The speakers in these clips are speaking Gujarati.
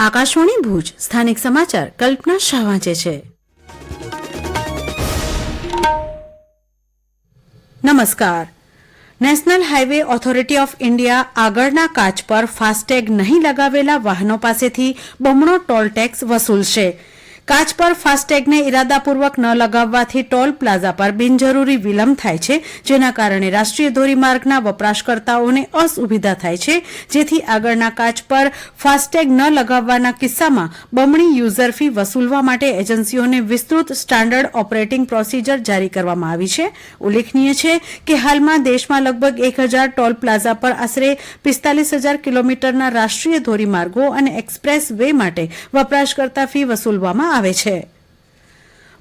આકાશવાણી ભુજ સ્થાનિક સમાચાર કલ્પના શાહ વાંચે છે. નમસ્કાર. National highway authority of India આગળના કાચ પર ફાસ્ટેગ નહીં લગાવેલા વાહનો પાસેથી બમણો ટોલ ટેક્સ વસૂલશે. કાચ પર ફાસ્ટેગને ઇરાદાપૂર્વક ન લગાવવાથી ટોલ પ્લાઝા પર બિનજરૂરી વિલંબ થાય છે, જેના કારણે રાષ્ટ્રીય ધોરીમાર્ગના વપરાશકર્તાઓને અસુવિધા થાય છે, જેથી આગળના કાચ પર ફાસ્ટેગ ન લગાવવાના કિસ્સામાં બમણી યુઝર ફી વસૂલવા માટે એજન્સીઓને વિસ્તૃત સ્ટાન્ડર્ડ ઓપરેટિંગ પ્રોસિજર જારી કરવામાં આવી છે. ઉલ્લેખનીય છે કે હાલમાં દેશમાં લગભગ 1000 ટોલ પ્લાઝા પર આશરે 45,000 કિલોમીટરના રાષ્ટ્રીય ધોરીમાર્ગો અને એક્સપ્રેસ વે માટે વપરાશકર્તા ફી વસૂલવામાં આવે છે.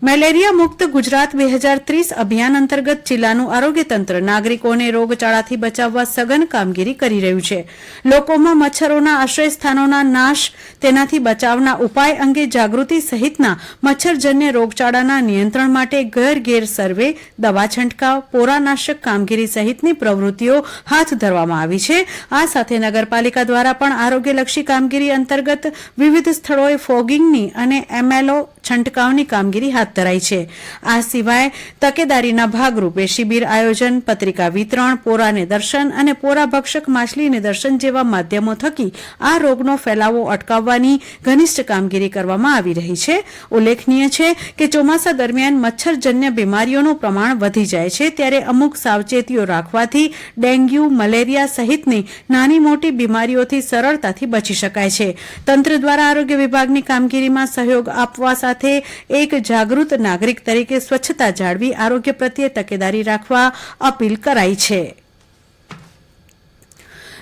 મેલેરિયા મુક્ત ગુજરાત 2030 અભિયાન અંતર્ગત જિલ્લાનું આરોગ્ય તંત્ર નાગરિકોને રોગચાળાથી બચાવવા સઘન કામગીરી કરી રહ્યું છે. લોકોમાં મચ્છરોના આશ્રય સ્થાનોના નાશ, તેનાથી બચાવના ઉપાય અંગે જાગૃતિ સહિતના મચ્છરજન્ય રોગચાળાના નિયંત્રણ માટે ઘેર સર્વે, દવા છંટકાવ, પોરાનાશક કામગીરી સહિતની પ્રવૃત્તિઓ હાથ ધરવામાં આવી છે. આ સાથે નગરપાલિકા દ્વારા પણ આરોગ્યલક્ષી કામગીરી અંતર્ગત વિવિધ સ્થળોએ ફોગિંગની અને એમએલઓ છંટકાવની કામગીરી હાથ ધરાઈ છે. આ સિવાય તકેદારીના ભાગરૂપે શિબિર આયોજન, પત્રિકા વિતરણ, પોરાને દર્શન અને પોરા ભક્ષક માછલી નિદર્શન જેવા માધ્યમો થકી આ રોગનો ફેલાવો અટકાવવાની ઘનિષ્ઠ કામગીરી કરવામાં આવી રહી છે. ઉલ્લેખનીય છે કે ચોમાસા દરમિયાન મચ્છરજન્ય બીમારીઓનું પ્રમાણ વધી જાય છે, ત્યારે અમુક સાવચેતીઓ રાખવાથી ડેન્ગ્યુ, મલેરિયા સહિતની નાની મોટી બીમારીઓથી સરળતાથી બચી શકાય છે. તંત્ર દ્વારા આરોગ્ય વિભાગની કામગીરીમાં સહયોગ આપવા સાથે એક જાગૃત નાગરિક તરીકે સ્વચ્છતા જાળવી આરોગ્ય પ્રત્યે તકેદારી રાખવા અપીલ કરાઈ છે.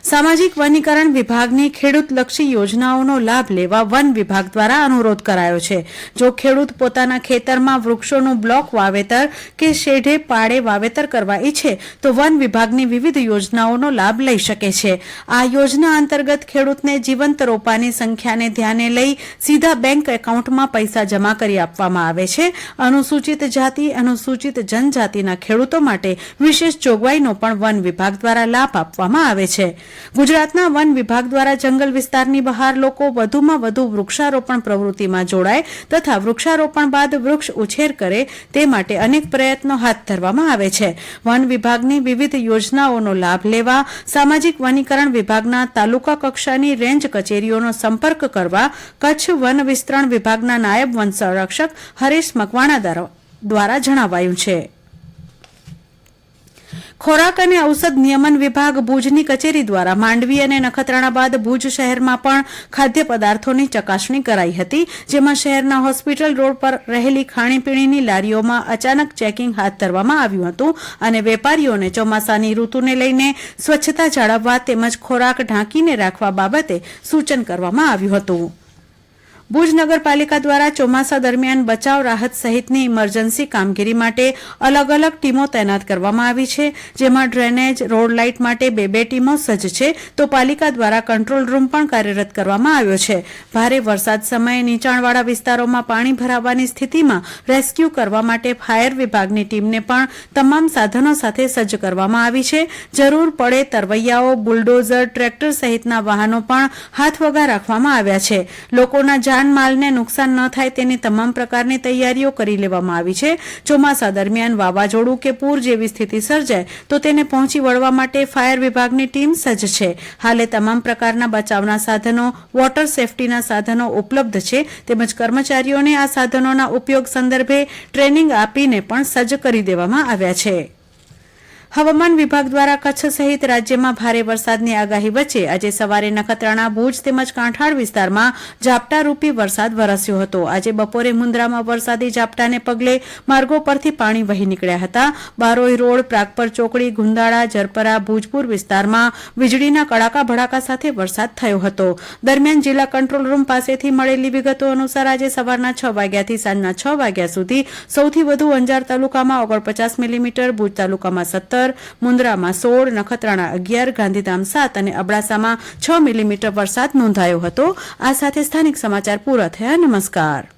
સામાજિક વનીકરણ વિભાગની ખેડૂતલક્ષી યોજનાઓનો લાભ લેવા વન વિભાગ દ્વારા અનુરોધ કરાયો છે. જો ખેડૂત પોતાના ખેતરમાં વૃક્ષોનું બ્લોક વાવેતર કે શેઢે પાડે વાવેતર કરવા ઈચ્છે તો વન વિભાગની વિવિધ યોજનાઓનો લાભ લઈ શકે છે. આ યોજના અંતર્ગત ખેડૂતને જીવંત રોપાની સંખ્યાને ધ્યાને લઈ સીધા બેંક એકાઉન્ટમાં પૈસા જમા કરી આપવામાં આવે છે. અનુસૂચિત જાતિ, અનુસૂચિત જનજાતિના ખેડૂતો માટે વિશેષ જોગવાઈનો પણ વન વિભાગ દ્વારા લાભ આપવામાં આવે છે. ગુજરાતના વન વિભાગ દ્વારા જંગલ વિસ્તારની બહાર લોકો વધુમાં વધુ વૃક્ષારોપણ પ્રવૃત્તિમાં જોડાય તથા વૃક્ષારોપણ બાદ વૃક્ષ ઉછેર કરે તે માટે અનેક પ્રયત્નો હાથ ધરવામાં આવે છે. વન વિભાગની વિવિધ યોજનાઓનો લાભ લેવા સામાજિક વનીકરણ વિભાગના તાલુકા કક્ષાની રેન્જ કચેરીઓનો સંપર્ક કરવા કચ્છ વન વિસ્તરણ વિભાગના નાયબ વન સંરક્ષક હરેશ મકવાણા દ્વારા જણાવાયું છે. ખોરાક અને ઔષધ નિયમન વિભાગ ભુજની કચેરી દ્વારા માંડવી અને નખત્રાણા બાદ ભુજ શહેરમાં પણ ખાદ્ય પદાર્થોની ચકાસણી કરાઈ હતી, જેમાં શહેરના હોસ્પિટલ રોડ પર રહેલી ખાણીપીણીની લારીઓમાં અચાનક ચેકિંગ હાથ ધરવામાં આવ્યું હતું અને વેપારીઓને ચોમાસાની ઋતુને લઈને સ્વચ્છતા જાળવવા તેમજ ખોરાક ઢાંકીને રાખવા બાબતે સૂચન કરવામાં આવ્યું હતું. ભુજ નગરપાલિકા દ્વારા ચોમાસા દરમિયાન બચાવ રાહત સહિતની ઇમરજન્સી કામગીરી માટે અલગ અલગ ટીમો તૈનાત કરવામાં આવી છે, જેમાં ડ્રેનેજ, રોડ લાઇટ માટે 2 ટીમો સજ્જ છે, તો પાલિકા દ્વારા કંટ્રોલ રૂમ પણ કાર્યરત કરવામાં આવ્યો છે. ભારે વરસાદ સમયે નીચાણવાળા વિસ્તારોમાં પાણી ભરાવાની સ્થિતિમાં રેસ્ક્યુ કરવા માટે ફાયર વિભાગની ટીમને પણ તમામ સાધનો સાથે સજ્જ કરવામાં આવી છે. જરૂર પડે તરવૈયાઓ, બુલડોઝર, ટ્રેક્ટર સહિતના વાહનો પણ હાથવગા રાખવામાં આવ્યા છે. લોકોના જાનમાલને નુકસાન ન થાય તેની તમામ પ્રકારની તૈયારીઓ કરી લેવામાં આવી છે. ચોમાસા દરમિયાન વાવાઝોડું કે પૂર જેવી સ્થિતિ સર્જાય તો તેને પહોંચી વળવા માટે ફાયર વિભાગની ટીમ સજ્જ છે. હાલે તમામ પ્રકારના બચાવના સાધનો, વોટર સેફટીના સાધનો ઉપલબ્ધ છે, તેમજ કર્મચારીઓને આ સાધનોના ઉપયોગ સંદર્ભે ટ્રેનિંગ આપીને પણ સજ્જ કરી દેવામાં આવ્યા છે. હવામાન વિભાગ દ્વારા કચ્છ સહિત રાજ્યમાં ભારે વરસાદની આગાહી વચ્ચે આજે સવારે નખત્રાણા, ભુજ તેમજ કાંઠાળ વિસ્તારમાં ઝાપટારૂપી વરસાદ વરસ્યો હતો. આજે બપોરે મુન્દ્રામાં વરસાદી ઝાપટાને પગલે માર્ગો પરથી પાણી વહી નીકળ્યા હતા. બારોઈ રોડ, પ્રાગપર ચોકડી, ગુંદાળા, જરપરા, ભુજપુર વિસ્તારમાં વીજળીના કડાકા ભડાકા સાથે વરસાદ થયો હતો. દરમિયાન જિલ્લા કંટ્રોલ રૂમ પાસેથી મળેલી વિગતો અનુસાર આજે સવારના 6 વાગ્યાથી સાંજના 6 વાગ્યા સુધી સૌથી વધુ અંજાર તાલુકામાં 49 મિલીમીટર, ભુજ તાલુકામાં 17, મુન્દ્રામાં 16, નખત્રાણા 11, ગાંધીધામ 7 અને અબડાસામાં 6 મિલીમીટર વરસાદ નોંધાયો હતો. આ સાથે સ્થાનિક સમાચાર પૂરા થયા. નમસ્કાર.